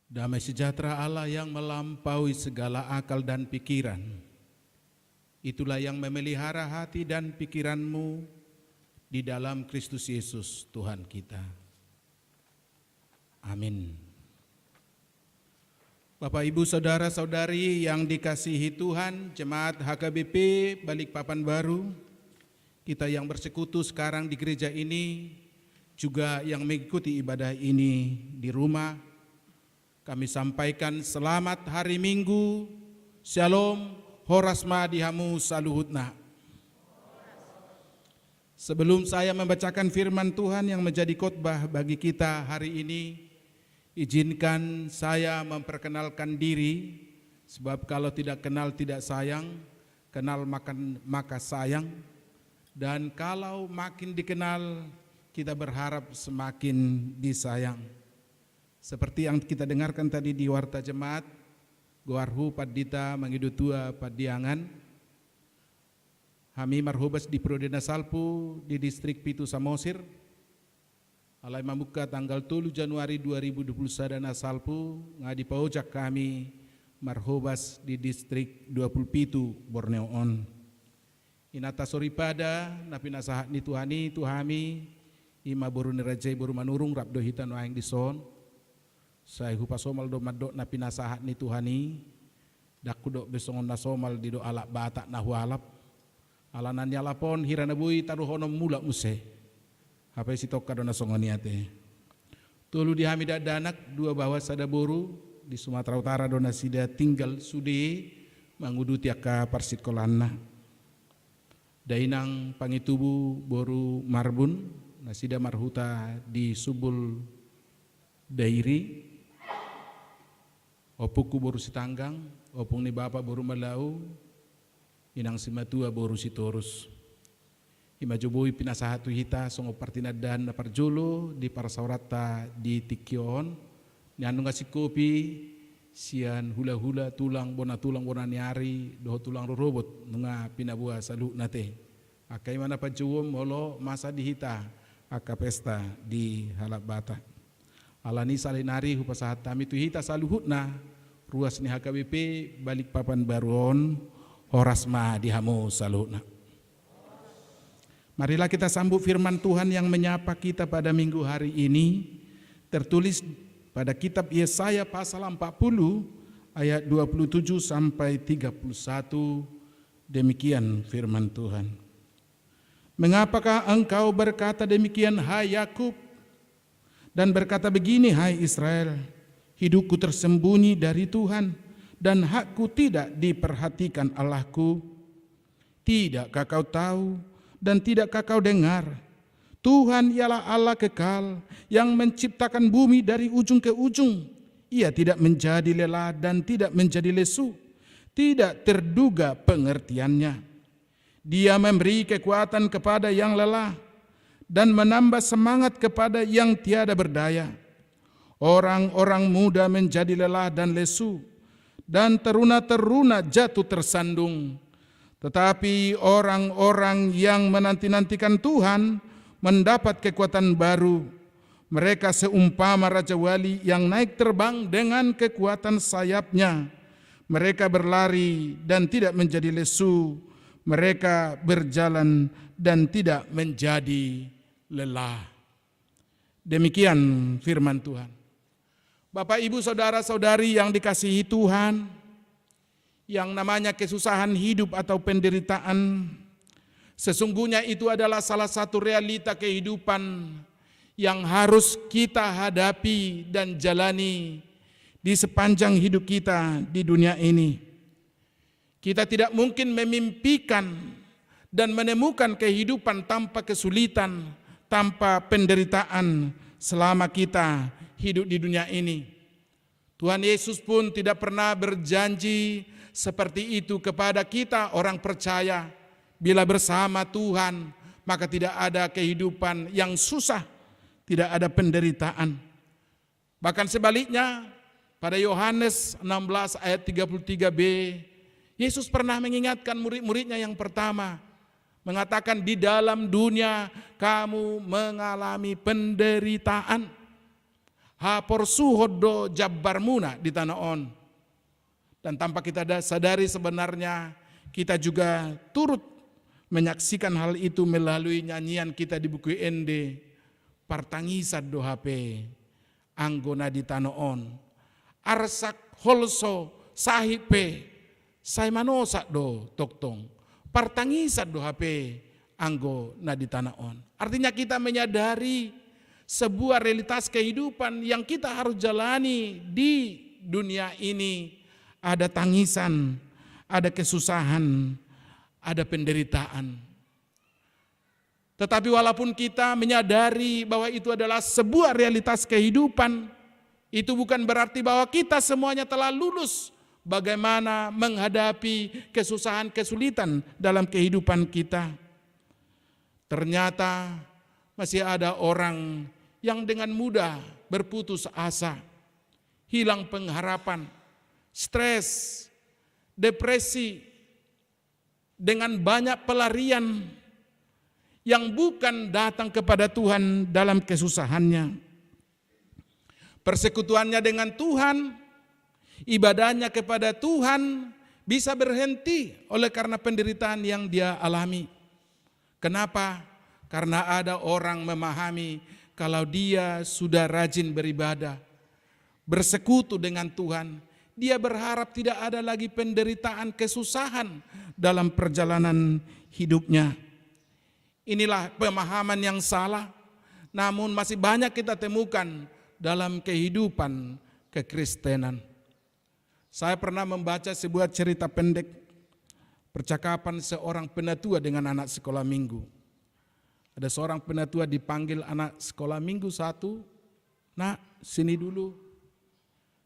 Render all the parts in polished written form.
Damai sejahtera Allah yang melampaui segala akal dan pikiran, itulah yang memelihara hati dan pikiranmu di dalam Kristus Yesus Tuhan kita. Amin. Bapak, Ibu, Saudara-saudari yang dikasihi Tuhan, Jemaat HKBP Balikpapan Baru, kita yang bersekutu sekarang di gereja ini, juga yang mengikuti ibadah ini di rumah, kami sampaikan selamat hari Minggu, Shalom, Horasma dihamu saluhutna. Sebelum saya membacakan firman Tuhan yang menjadi khotbah bagi kita hari ini, izinkan saya memperkenalkan diri, sebab kalau tidak kenal tidak sayang, kenal maka sayang, dan kalau makin dikenal kita berharap semakin disayang. Seperti yang kita dengarkan tadi di Warta Jemaat, Goarhu Padita Mangidutua Padiangan, Hami Marhubas di Prodena Salpu di distrik Pitu Samosir, Alai Mamuka tanggal 7 Januari 2021 Salpu, ngadi paujak kami Marhubas di distrik 27 Borneo On. Inata soripada napinasahat ni Tuhani Tuhami ima boru nirajai boru manurung rabdo hitan waing dison. Saya hupasomal do madok na pinasahat ni Tuhani, dakudok besongon na somal di do alak batak na hualap, alanan yalapon hirana bui taruhonom mula muse, hapai si toka do na songoniate. Tulu di hamida danak dua bawa sada boru di Sumatera Utara do na sida tinggal sudi mangudu tiaka parsit kolana. Dainang pangitubu boru marbun na sida marhuta di subul dairi. Opuku boru si tanggang, opung ni bapa boru malau, inang si matua boru si torus. Ima joboi pinasahatu hita songo partinadan na parjolo di parasaurata di Tikyon, ni anu ngasih kopi, sian hula-hula tulang bona niari, doho tulang robot nunga pinabua salu nate. Akai mana pajuom molo masa di hita, aka pesta di halap bata. Alani salinari hupasahat tami tu hita saluhutna ruas ni HKBP Balikpapan Baruon Horasma dihamu saluhutna. Marilah kita sambut firman Tuhan yang menyapa kita pada minggu hari ini, tertulis pada kitab Yesaya pasal 40 ayat 27 sampai 31. Demikian firman Tuhan. Mengapakah engkau berkata demikian, hai Yakub? Dan berkata begini, hai Israel, hidupku tersembunyi dari Tuhan dan hakku tidak diperhatikan Allahku. Tidakkah kau tahu dan tidakkah kau dengar? Tuhan ialah Allah kekal yang menciptakan bumi dari ujung ke ujung. Ia tidak menjadi lelah dan tidak menjadi lesu, tidak terduga pengertiannya. Dia memberi kekuatan kepada yang lelah dan menambah semangat kepada yang tiada berdaya. Orang-orang muda menjadi lelah dan lesu, dan teruna-teruna jatuh tersandung. Tetapi orang-orang yang menanti-nantikan Tuhan mendapat kekuatan baru. Mereka seumpama Raja Wali yang naik terbang dengan kekuatan sayapnya. Mereka berlari dan tidak menjadi lesu. Mereka berjalan dan tidak menjadi lelah. Demikian firman Tuhan. Bapak, Ibu, Saudara-saudari yang dikasihi Tuhan, yang namanya kesusahan hidup atau penderitaan, sesungguhnya itu adalah salah satu realita kehidupan yang harus kita hadapi dan jalani di sepanjang hidup kita di dunia ini. Kita tidak mungkin memimpikan dan menemukan kehidupan tanpa kesulitan, tanpa penderitaan selama kita hidup di dunia ini. Tuhan Yesus pun tidak pernah berjanji seperti itu kepada kita orang percaya. Bila bersama Tuhan, maka tidak ada kehidupan yang susah, tidak ada penderitaan. Bahkan sebaliknya, pada Yohanes 16 ayat 33b, Yesus pernah mengingatkan murid-muridnya yang pertama, mengatakan di dalam dunia kamu mengalami penderitaan. Ha porsuhodo jabbar muna di tanah on. Dan tanpa kita sadari sebenarnya kita juga turut menyaksikan hal itu melalui nyanyian kita di buku ND. Partangisad do HP anggona di tanah on. Arsak holso sahipe say manosak do toktong. Partangisad do HP anggona di tanah on. Artinya kita menyadari sebuah realitas kehidupan yang kita harus jalani di dunia ini. Ada tangisan, ada kesusahan, ada penderitaan. Tetapi walaupun kita menyadari bahwa itu adalah sebuah realitas kehidupan, itu bukan berarti bahwa kita semuanya telah lulus bagaimana menghadapi kesusahan, kesulitan dalam kehidupan kita. Ternyata masih ada orang yang dengan mudah berputus asa, hilang pengharapan, stres, depresi, dengan banyak pelarian yang bukan datang kepada Tuhan dalam kesusahannya. Persekutuannya dengan Tuhan, ibadahnya kepada Tuhan bisa berhenti oleh karena penderitaan yang dia alami. Kenapa? Karena ada orang memahami kalau dia sudah rajin beribadah, bersekutu dengan Tuhan, dia berharap tidak ada lagi penderitaan, kesusahan dalam perjalanan hidupnya. Inilah pemahaman yang salah, namun masih banyak kita temukan dalam kehidupan kekristenan. Saya pernah membaca sebuah cerita pendek, percakapan seorang penatua dengan anak sekolah minggu. Ada seorang penatua dipanggil anak sekolah minggu satu, "Nak, sini dulu."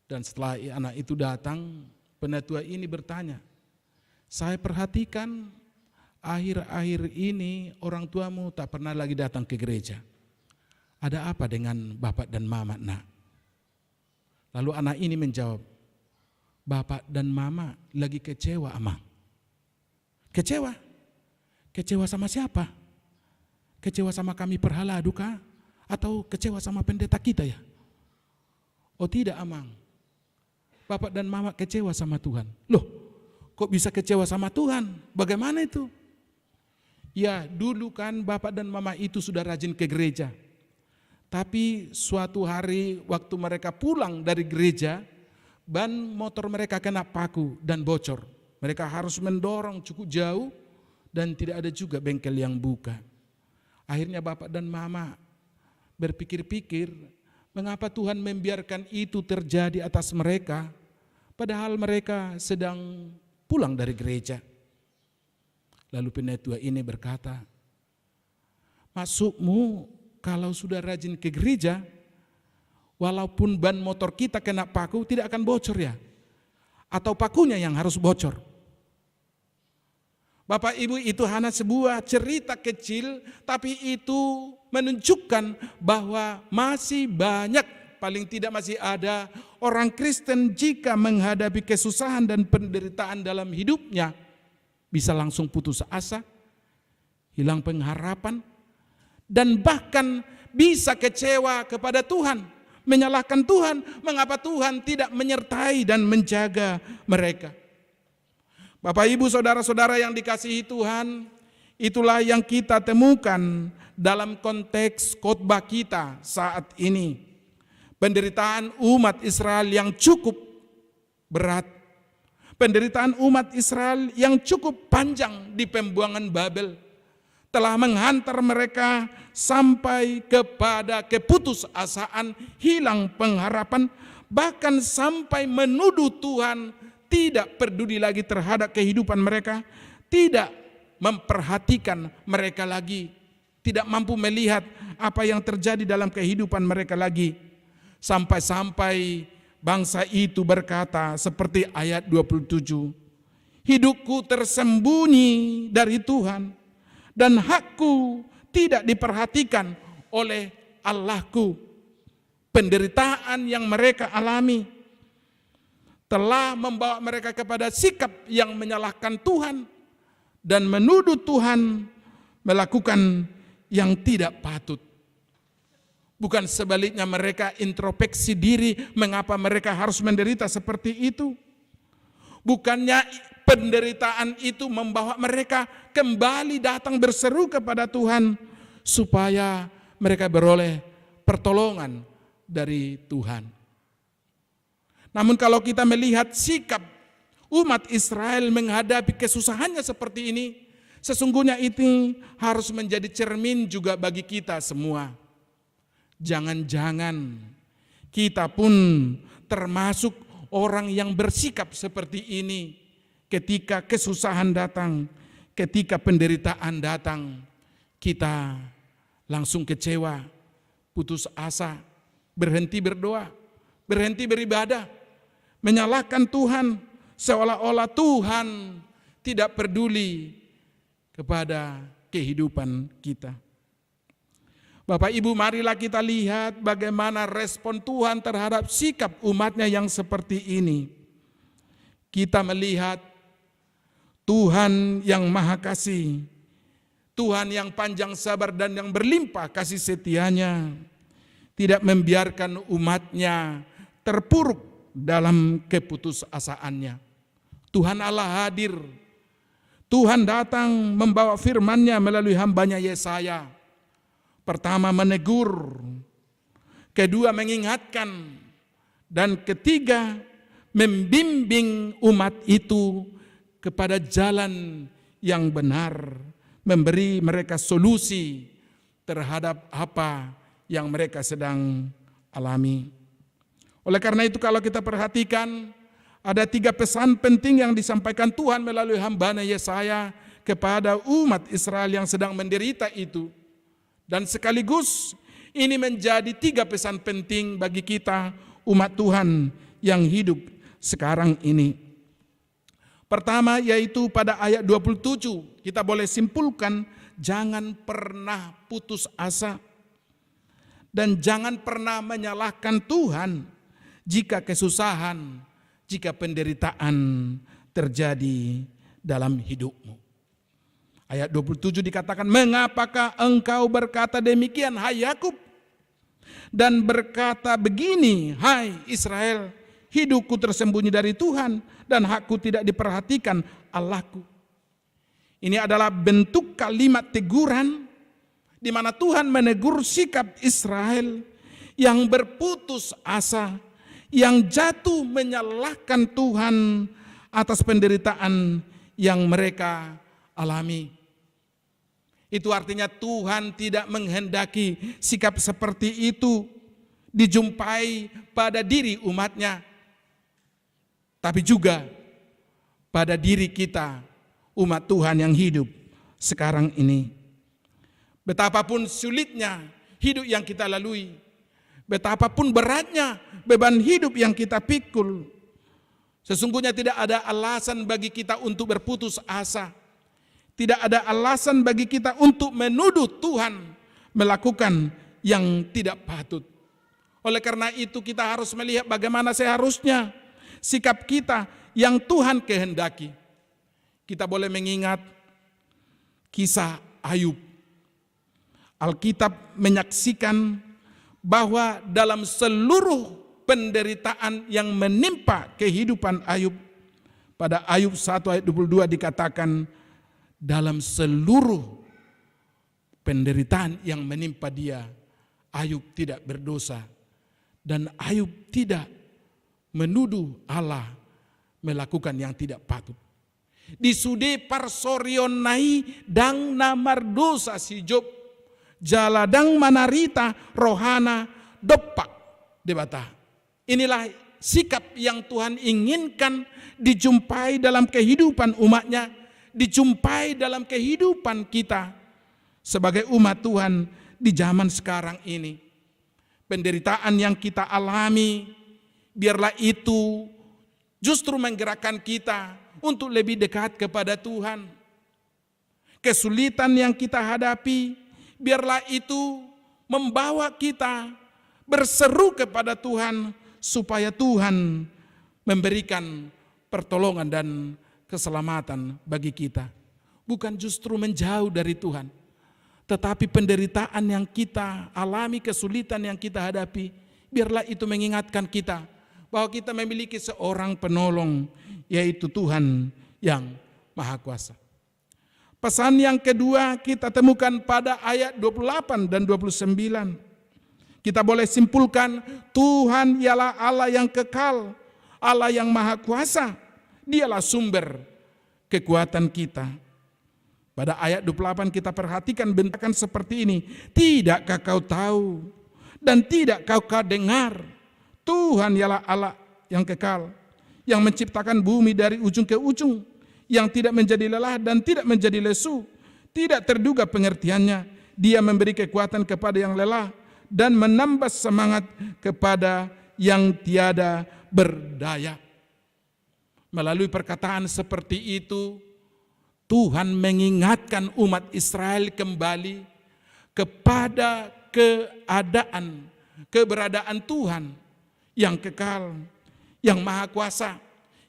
Dan setelah anak itu datang, penatua ini bertanya, "Saya perhatikan akhir-akhir ini orang tuamu tak pernah lagi datang ke gereja. Ada apa dengan bapak dan mama, nak?" Lalu anak ini menjawab, "Bapak dan mama lagi kecewa, Amang." "Kecewa? Kecewa sama siapa? Kecewa sama kami perhala duka? Atau kecewa sama pendeta kita ya?" "Oh tidak, Amang. Bapak dan mama kecewa sama Tuhan." "Loh, kok bisa kecewa sama Tuhan? Bagaimana itu?" "Ya, dulu kan bapak dan mama itu sudah rajin ke gereja. Tapi suatu hari waktu mereka pulang dari gereja, ban motor mereka kena paku dan bocor. Mereka harus mendorong cukup jauh dan tidak ada juga bengkel yang buka. Akhirnya bapak dan mama berpikir-pikir, mengapa Tuhan membiarkan itu terjadi atas mereka, padahal mereka sedang pulang dari gereja." Lalu penatua ini berkata, "Maksudmu kalau sudah rajin ke gereja, walaupun ban motor kita kena paku tidak akan bocor ya? Atau pakunya yang harus bocor?" Bapak Ibu, itu hanya sebuah cerita kecil, tapi itu menunjukkan bahwa masih banyak, paling tidak masih ada orang Kristen jika menghadapi kesusahan dan penderitaan dalam hidupnya, bisa langsung putus asa, hilang pengharapan, dan bahkan bisa kecewa kepada Tuhan, menyalahkan Tuhan, mengapa Tuhan tidak menyertai dan menjaga mereka. Bapak Ibu saudara-saudara yang dikasihi Tuhan, itulah yang kita temukan dalam konteks khotbah kita saat ini. Penderitaan umat Israel yang cukup berat, penderitaan umat Israel yang cukup panjang di pembuangan Babel, telah menghantar mereka sampai kepada keputusasaan, hilang pengharapan, bahkan sampai menuduh Tuhan tidak peduli lagi terhadap kehidupan mereka, tidak memperhatikan mereka lagi, tidak mampu melihat apa yang terjadi dalam kehidupan mereka lagi. Sampai-sampai bangsa itu berkata seperti ayat 27, "Hidupku tersembunyi dari Tuhan dan hakku tidak diperhatikan oleh Allahku." Penderitaan yang mereka alami telah membawa mereka kepada sikap yang menyalahkan Tuhan dan menuduh Tuhan melakukan yang tidak patut. Bukan sebaliknya mereka introspeksi diri mengapa mereka harus menderita seperti itu. Bukannya penderitaan itu membawa mereka kembali datang berseru kepada Tuhan supaya mereka beroleh pertolongan dari Tuhan. Namun kalau kita melihat sikap umat Israel menghadapi kesusahannya seperti ini, sesungguhnya itu harus menjadi cermin juga bagi kita semua. Jangan-jangan kita pun termasuk orang yang bersikap seperti ini ketika kesusahan datang, ketika penderitaan datang, kita langsung kecewa, putus asa, berhenti berdoa, berhenti beribadah, menyalahkan Tuhan, seolah-olah Tuhan tidak peduli kepada kehidupan kita. Bapak Ibu, marilah kita lihat bagaimana respon Tuhan terhadap sikap umatnya yang seperti ini. Kita melihat Tuhan yang Maha Kasih, Tuhan yang panjang sabar dan yang berlimpah kasih setianya, tidak membiarkan umatnya terpuruk dalam keputusasaannya. Tuhan Allah hadir, Tuhan datang membawa firman-Nya melalui hamba-Nya Yesaya. Pertama menegur, kedua mengingatkan, dan ketiga membimbing umat itu kepada jalan yang benar, memberi mereka solusi terhadap apa yang mereka sedang alami. Oleh karena itu kalau kita perhatikan, ada 3 pesan penting yang disampaikan Tuhan melalui hamba-Nya Yesaya kepada umat Israel yang sedang menderita itu. Dan sekaligus ini menjadi 3 pesan penting bagi kita umat Tuhan yang hidup sekarang ini. Pertama yaitu pada ayat 27 kita boleh simpulkan, jangan pernah putus asa dan jangan pernah menyalahkan Tuhan jika kesusahan, jika penderitaan terjadi dalam hidupmu. Ayat 27 dikatakan, mengapakah engkau berkata demikian, hai Yakub? Dan berkata begini, hai Israel, hidupku tersembunyi dari Tuhan dan hakku tidak diperhatikan Allahku. Ini adalah bentuk kalimat teguran di mana Tuhan menegur sikap Israel yang berputus asa, yang jatuh menyalahkan Tuhan atas penderitaan yang mereka alami. Itu artinya Tuhan tidak menghendaki sikap seperti itu dijumpai pada diri umatnya, tapi juga pada diri kita, umat Tuhan yang hidup sekarang ini. Betapapun sulitnya hidup yang kita lalui, betapapun beratnya beban hidup yang kita pikul, sesungguhnya tidak ada alasan bagi kita untuk berputus asa. Tidak ada alasan bagi kita untuk menuduh Tuhan melakukan yang tidak patut. Oleh karena itu kita harus melihat bagaimana seharusnya sikap kita yang Tuhan kehendaki. Kita boleh mengingat kisah Ayub. Alkitab menyaksikan bahwa dalam seluruh penderitaan yang menimpa kehidupan Ayub, pada Ayub 1 ayat 22 dikatakan, dalam seluruh penderitaan yang menimpa dia, Ayub tidak berdosa dan Ayub tidak menuduh Allah melakukan yang tidak patut. Disude parsorionai dang namardosa si Job, jaladang manarita rohana dopak debata. Inilah sikap yang Tuhan inginkan dijumpai dalam kehidupan umatnya, dijumpai dalam kehidupan kita sebagai umat Tuhan di zaman sekarang ini. Penderitaan yang kita alami, biarlah itu justru menggerakkan kita untuk lebih dekat kepada Tuhan. Kesulitan yang kita hadapi, biarlah itu membawa kita berseru kepada Tuhan supaya Tuhan memberikan pertolongan dan keselamatan bagi kita. Bukan justru menjauh dari Tuhan, Tetapi penderitaan yang kita alami, kesulitan yang kita hadapi, biarlah itu mengingatkan kita bahwa kita memiliki seorang penolong, yaitu Tuhan yang Maha Kuasa. Pesan yang kedua kita temukan pada ayat 28 dan 29. Kita boleh simpulkan Tuhan ialah Allah yang kekal, Allah yang Maha Kuasa. Dialah sumber kekuatan kita. Pada ayat 28 kita perhatikan bentakan seperti ini. Tidakkah kau tahu dan tidakkah kau dengar? Tuhan ialah Allah yang kekal, yang menciptakan bumi dari ujung ke ujung, yang tidak menjadi lelah dan tidak menjadi lesu, tidak terduga pengertiannya. Dia memberi kekuatan kepada yang lelah dan menambah semangat kepada yang tiada berdaya. Melalui perkataan seperti itu, Tuhan mengingatkan umat Israel kembali kepada keberadaan Tuhan yang kekal, yang Maha Kuasa,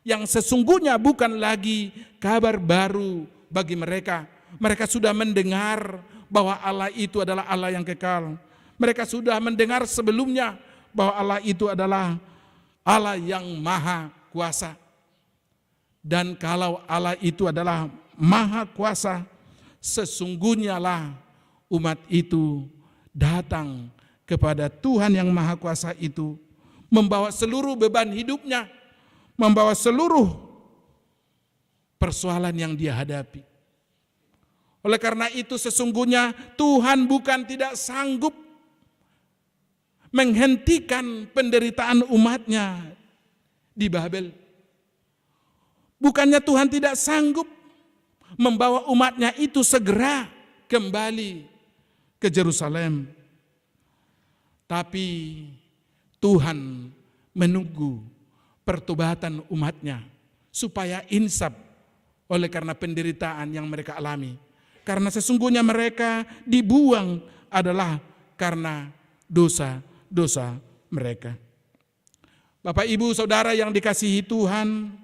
yang sesungguhnya bukan lagi kabar baru bagi mereka. Mereka sudah mendengar bahwa Allah itu adalah Allah yang kekal. Mereka sudah mendengar sebelumnya bahwa Allah itu adalah Allah yang Maha Kuasa. Dan kalau Allah itu adalah Maha Kuasa, sesungguhnya lah umat itu datang kepada Tuhan yang Maha Kuasa itu, membawa seluruh beban hidupnya, membawa seluruh persoalan yang dia hadapi. Oleh karena itu sesungguhnya Tuhan bukan tidak sanggup menghentikan penderitaan umatnya di Babel. Bukannya Tuhan tidak sanggup membawa umatnya itu segera kembali ke Yerusalem. Tapi Tuhan menunggu pertobatan umatnya supaya insaf oleh karena penderitaan yang mereka alami. Karena sesungguhnya mereka dibuang adalah karena dosa-dosa mereka. Bapak, Ibu, Saudara yang dikasihi Tuhan,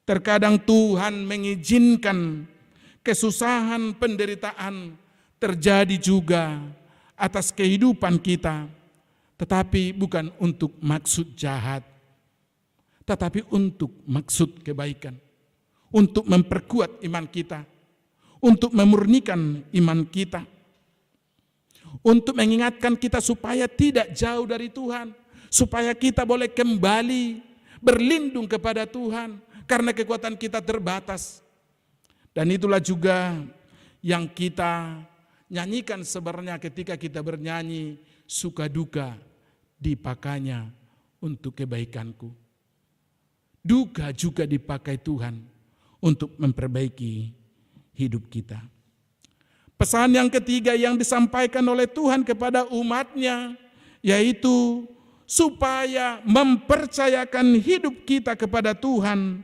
terkadang Tuhan mengizinkan kesusahan, penderitaan terjadi juga atas kehidupan kita, tetapi bukan untuk maksud jahat, tetapi untuk maksud kebaikan, untuk memperkuat iman kita, untuk memurnikan iman kita, untuk mengingatkan kita supaya tidak jauh dari Tuhan, supaya kita boleh kembali berlindung kepada Tuhan, karena kekuatan kita terbatas. Dan itulah juga yang kita nyanyikan sebenarnya ketika kita bernyanyi, suka duka dipakainya untuk kebaikanku. Duka juga dipakai Tuhan untuk memperbaiki hidup kita. Pesan yang ketiga yang disampaikan oleh Tuhan kepada umatnya, yaitu supaya mempercayakan hidup kita kepada Tuhan,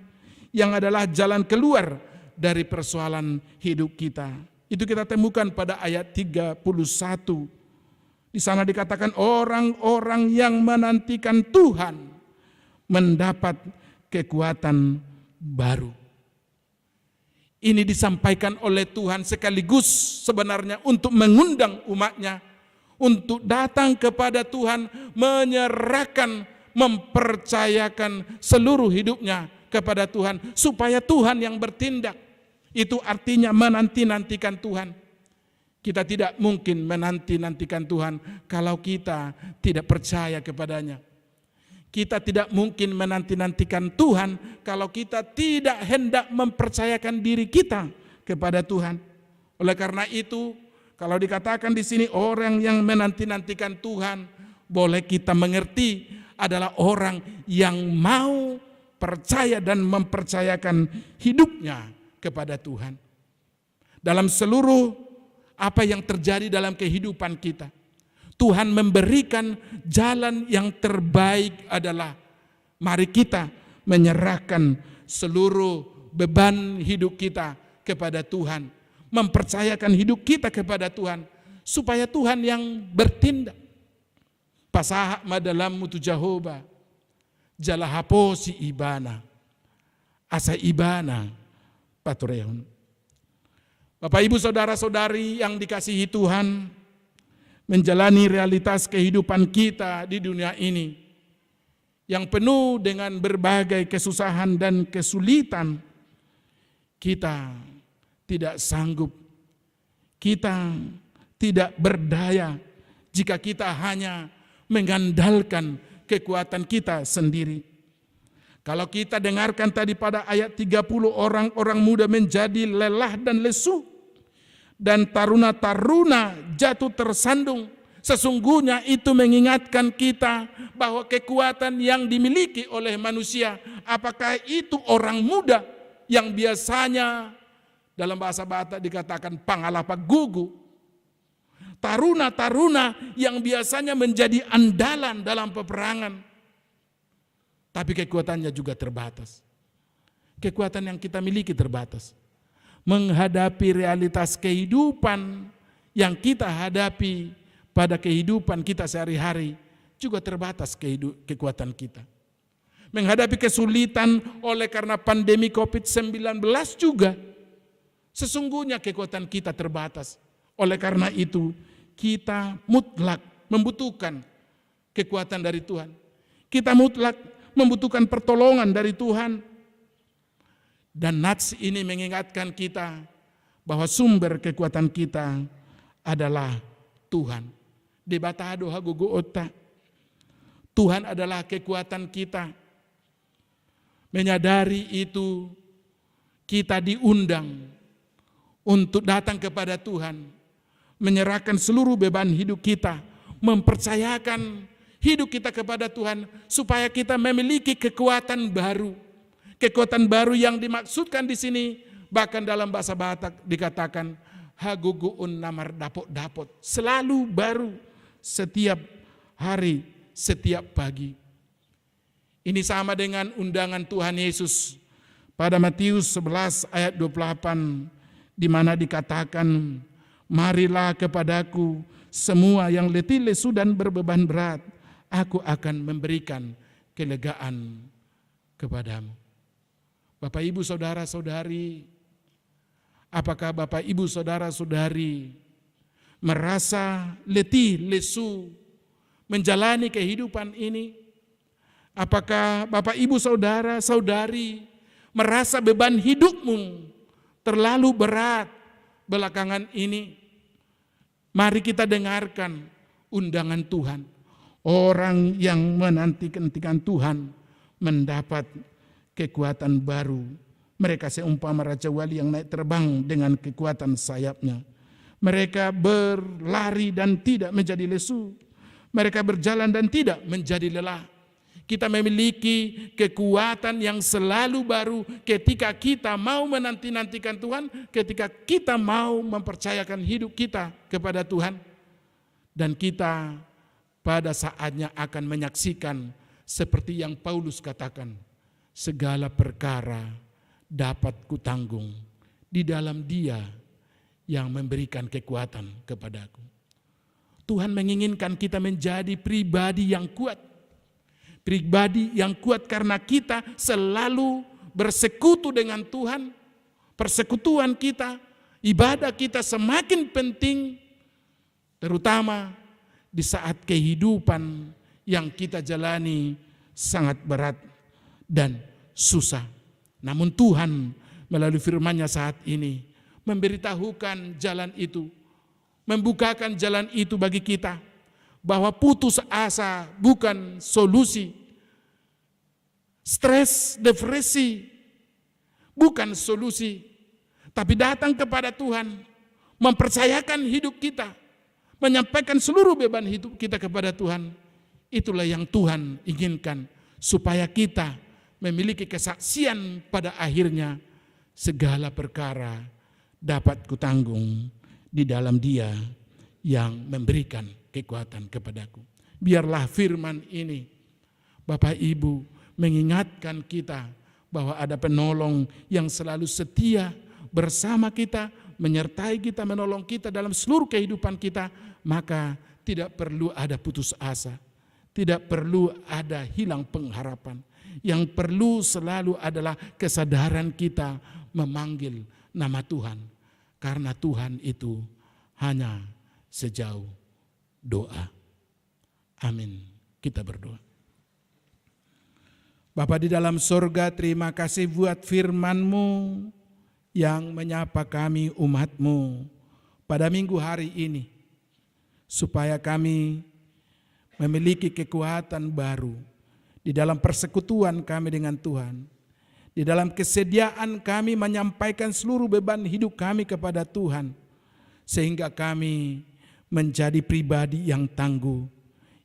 yang adalah jalan keluar dari persoalan hidup kita. Itu kita temukan pada ayat 31. Di sana dikatakan orang-orang yang menantikan Tuhan mendapat kekuatan baru. Ini disampaikan oleh Tuhan sekaligus sebenarnya untuk mengundang umatnya untuk datang kepada Tuhan, menyerahkan, mempercayakan seluruh hidupnya kepada Tuhan, supaya Tuhan yang bertindak. Itu artinya menanti-nantikan Tuhan. Kita tidak mungkin menanti-nantikan Tuhan kalau kita tidak percaya kepadanya. Kita tidak mungkin menanti-nantikan Tuhan kalau kita tidak hendak mempercayakan diri kita kepada Tuhan. Oleh karena itu, kalau dikatakan di sini orang yang menanti-nantikan Tuhan, boleh kita mengerti adalah orang yang mau percaya dan mempercayakan hidupnya kepada Tuhan. Dalam seluruh apa yang terjadi dalam kehidupan kita, Tuhan memberikan jalan yang terbaik adalah mari kita menyerahkan seluruh beban hidup kita kepada Tuhan, mempercayakan hidup kita kepada Tuhan, supaya Tuhan yang bertindak. Pasaha madalam mutu Jehovah, jalahaposi ibana, asa ibana paturehun. Bapak Ibu saudara-saudari yang dikasihi Tuhan, menjalani realitas kehidupan kita di dunia ini yang penuh dengan berbagai kesusahan dan kesulitan, kita tidak sanggup, kita tidak berdaya jika kita hanya mengandalkan kekuatan kita sendiri. Kalau kita dengarkan tadi pada ayat 30, orang-orang muda menjadi lelah dan lesu, dan taruna-taruna jatuh tersandung. Sesungguhnya itu mengingatkan kita bahwa kekuatan yang dimiliki oleh manusia, apakah itu orang muda yang biasanya dalam bahasa Batak dikatakan pangalapa gugu, taruna-taruna yang biasanya menjadi andalan dalam peperangan, tapi kekuatannya juga terbatas. Kekuatan yang kita miliki terbatas. Menghadapi realitas kehidupan yang kita hadapi pada kehidupan kita sehari-hari juga terbatas kekuatan kita. Menghadapi kesulitan oleh karena pandemi COVID-19 juga sesungguhnya kekuatan kita terbatas. Oleh karena itu kita mutlak membutuhkan kekuatan dari Tuhan. Kita mutlak membutuhkan pertolongan dari Tuhan. Dan nats ini mengingatkan kita bahwa sumber kekuatan kita adalah Tuhan. Debatado hagugu otak. Tuhan adalah kekuatan kita. Menyadari itu, kita diundang untuk datang kepada Tuhan, menyerahkan seluruh beban hidup kita, mempercayakan hidup kita kepada Tuhan, supaya kita memiliki kekuatan baru. Kekuatan baru yang dimaksudkan di sini, bahkan dalam bahasa Batak dikatakan haguguun namar dapot-dapot, selalu baru, setiap hari, setiap pagi. Ini sama dengan undangan Tuhan Yesus pada Matius 11 ayat 28, di mana dikatakan, marilah kepadaku semua yang letih lesu dan berbeban berat, aku akan memberikan kelegaan kepadamu. Bapak Ibu saudara-saudari, apakah Bapak Ibu saudara-saudari merasa letih lesu menjalani kehidupan ini? Apakah Bapak Ibu saudara-saudari merasa beban hidupmu terlalu berat belakangan ini? Mari kita dengarkan undangan Tuhan. Orang yang menanti-nantikan Tuhan mendapat kekuatan baru. Mereka seumpama raja wali yang naik terbang dengan kekuatan sayapnya. Mereka berlari dan tidak menjadi lesu. Mereka berjalan dan tidak menjadi lelah. Kita memiliki kekuatan yang selalu baru ketika kita mau menanti-nantikan Tuhan, ketika kita mau mempercayakan hidup kita kepada Tuhan. Dan kita pada saatnya akan menyaksikan seperti yang Paulus katakan, segala perkara dapat kutanggung di dalam Dia yang memberikan kekuatan kepadaku. Tuhan menginginkan kita menjadi pribadi yang kuat. Pribadi yang kuat karena kita selalu bersekutu dengan Tuhan. Persekutuan kita, ibadah kita semakin penting, terutama di saat kehidupan yang kita jalani sangat berat dan susah. Namun Tuhan melalui firman-Nya saat ini memberitahukan jalan itu, membukakan jalan itu bagi kita, bahwa putus asa bukan solusi, stres, depresi bukan solusi, tapi datang kepada Tuhan, mempercayakan hidup kita, menyampaikan seluruh beban hidup kita kepada Tuhan. Itulah yang Tuhan inginkan, supaya kita memiliki kesaksian pada akhirnya, segala perkara dapat kutanggung di dalam Dia yang memberikan kekuatan kepadaku. Biarlah firman ini, Bapak Ibu, mengingatkan kita bahwa ada penolong yang selalu setia bersama kita, menyertai kita, menolong kita dalam seluruh kehidupan kita. Maka tidak perlu ada putus asa, tidak perlu ada hilang pengharapan. Yang perlu selalu adalah kesadaran kita memanggil nama Tuhan. karena Tuhan itu hanya sejauh doa. Amin. Kita berdoa. Bapa di dalam surga, terima kasih buat firman-Mu yang menyapa kami umat-Mu pada minggu hari ini, supaya kami memiliki kekuatan baru di dalam persekutuan kami dengan Tuhan, di dalam kesediaan kami menyampaikan seluruh beban hidup kami kepada Tuhan, sehingga kami menjadi pribadi yang tangguh,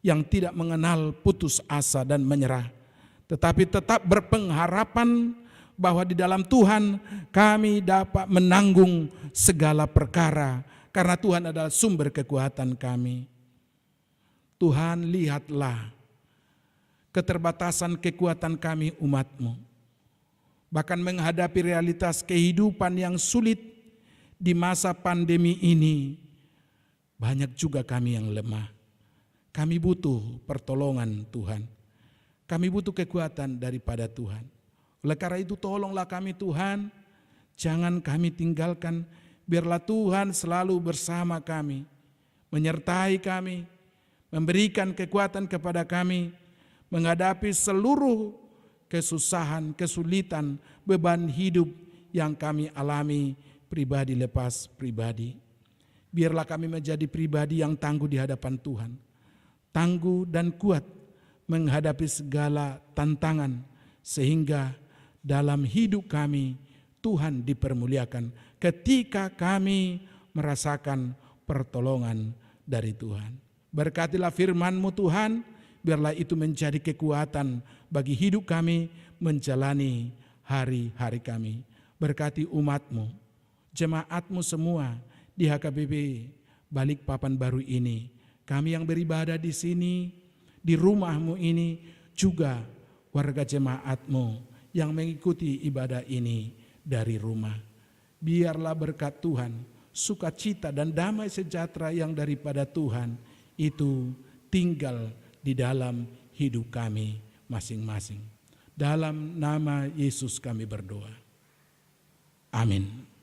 yang tidak mengenal putus asa dan menyerah, tetapi tetap berpengharapan bahwa di dalam Tuhan kami dapat menanggung segala perkara, karena Tuhan adalah sumber kekuatan kami. Tuhan, lihatlah keterbatasan kekuatan kami umat-Mu, bahkan menghadapi realitas kehidupan yang sulit di masa pandemi ini. Banyak juga kami yang lemah. Kami butuh pertolongan Tuhan. Kami butuh kekuatan daripada Tuhan. Oleh karena itu tolonglah kami Tuhan, jangan kami tinggalkan. Biarlah Tuhan selalu bersama kami, menyertai kami, memberikan kekuatan kepada kami, menghadapi seluruh kesusahan, kesulitan, beban hidup yang kami alami pribadi lepas pribadi. Biarlah kami menjadi pribadi yang tangguh di hadapan Tuhan, tangguh dan kuat menghadapi segala tantangan, sehingga dalam hidup kami Tuhan dipermuliakan ketika kami merasakan pertolongan dari Tuhan. Berkatilah firman-Mu Tuhan, biarlah itu menjadi kekuatan bagi hidup kami menjalani hari-hari kami. Berkati umat-Mu, jemaat-Mu semua di HKBP Balikpapan baru ini. Kami yang beribadah di sini, di rumah-Mu ini, juga warga jemaat-Mu yang mengikuti ibadah ini dari rumah. Biarlah berkat Tuhan, sukacita dan damai sejahtera yang daripada Tuhan itu tinggal di dalam hidup kami masing-masing. Dalam nama Yesus kami berdoa. Amin.